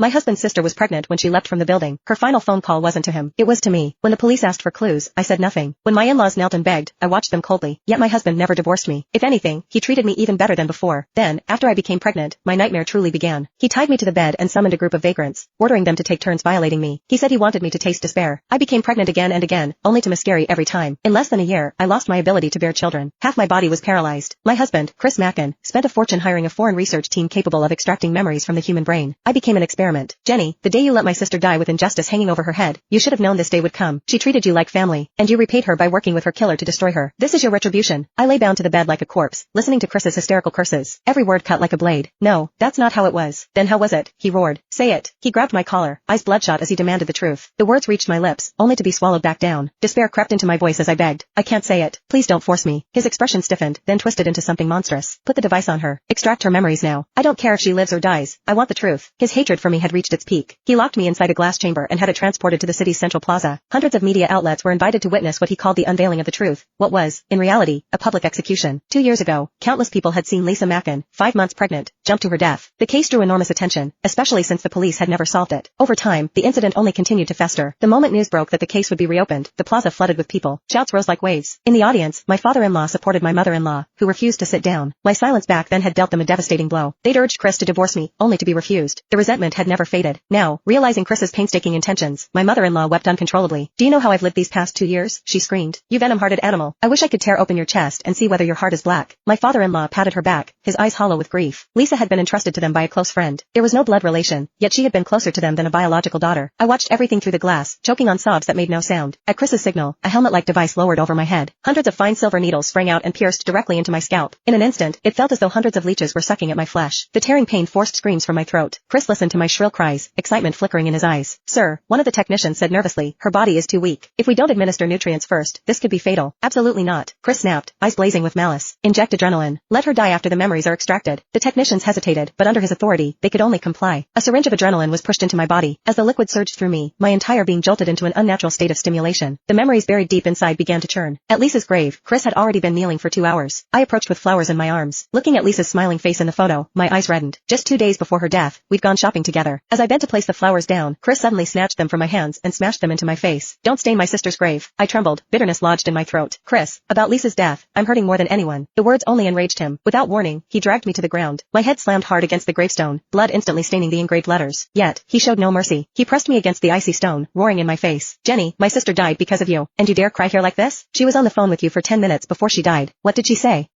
My husband's sister was pregnant when she left from the building. Her final phone call wasn't to him. It was to me. When the police asked for clues, I said nothing. When my in-laws knelt and begged, I watched them coldly. Yet my husband never divorced me. If anything, he treated me even better than before. Then, after I became pregnant, my nightmare truly began. He tied me to the bed and summoned a group of vagrants, ordering them to take turns violating me. He said he wanted me to taste despair. I became pregnant again and again, only to miscarry every time. In less than a year, I lost my ability to bear children. Half my body was paralyzed. My husband, Chris Mackin, spent a fortune hiring a foreign research team capable of extracting memories from the human brain. I became an experiment. Jenny, the day you let my sister die with injustice hanging over her head, you should have known this day would come. She treated you like family, and you repaid her by working with her killer to destroy her. This is your retribution. I lay bound to the bed like a corpse, listening to Chris's hysterical curses, every word cut like a blade. No, that's not how it was. Then how was it? He roared. Say it. He grabbed my collar, eyes bloodshot as he demanded the truth. The words reached my lips, only to be swallowed back down. Despair crept into my voice as I begged. I can't say it. Please don't force me. His expression stiffened, then twisted into something monstrous. Put the device on her. Extract her memories now. I don't care if she lives or dies. I want the truth. His hatred for me had reached its peak. He locked me inside a glass chamber and had it transported to the city's central plaza. Hundreds of media outlets were invited to witness what he called the unveiling of the truth. What was, in reality, a public execution. 2 years ago, countless people had seen Lisa Mackin, 5 months pregnant, jump to her death. The case drew enormous attention, especially since the police had never solved it. Over time, the incident only continued to fester. The moment news broke that the case would be reopened, the plaza flooded with people. Shouts rose like waves. In the audience, my father-in-law supported my mother-in-law, who refused to sit down. My silence back then had dealt them a devastating blow. They'd urged Chris to divorce me, only to be refused. The resentment had never faded. Now, realizing Chris's painstaking intentions, my mother-in-law wept uncontrollably. Do you know how I've lived these past 2 years? She screamed. You venom-hearted animal. I wish I could tear open your chest and see whether your heart is black. My father-in-law patted her back, his eyes hollow with grief. Lisa had been entrusted to them by a close friend. There was no blood relation, yet she had been closer to them than a biological daughter. I watched everything through the glass, choking on sobs that made no sound. At Chris's signal, a helmet-like device lowered over my head. Hundreds of fine silver needles sprang out and pierced directly into my scalp. In an instant, it felt as though hundreds of leeches were sucking at my flesh. The tearing pain forced screams from my throat. Chris listened to my shrill cries, excitement flickering in his eyes. Sir, one of the technicians said nervously, her body is too weak. If we don't administer nutrients first, this could be fatal. Absolutely not. Chris snapped, eyes blazing with malice. Inject adrenaline. Let her die after the memories are extracted. The technicians hesitated, but under his authority, they could only comply. A syringe of adrenaline was pushed into my body. As the liquid surged through me, my entire being jolted into an unnatural state of stimulation. The memories buried deep inside began to churn. At Lisa's grave, Chris had already been kneeling for 2 hours. I approached with flowers in my arms. Looking at Lisa's smiling face in the photo, my eyes reddened. Just 2 days before her death, we'd gone shopping together. As I bent to place the flowers down, Chris suddenly snatched them from my hands and smashed them into my face. Don't stain my sister's grave. I trembled, bitterness lodged in my throat. Chris, about Lisa's death, I'm hurting more than anyone. The words only enraged him. Without warning, he dragged me to the ground. My head slammed hard against the gravestone, blood instantly staining the engraved letters. Yet, he showed no mercy. He pressed me against the icy stone, roaring in my face. Jenny, my sister died because of you. And you dare cry here like this? She was on the phone with you for 10 minutes before she died. What did she say?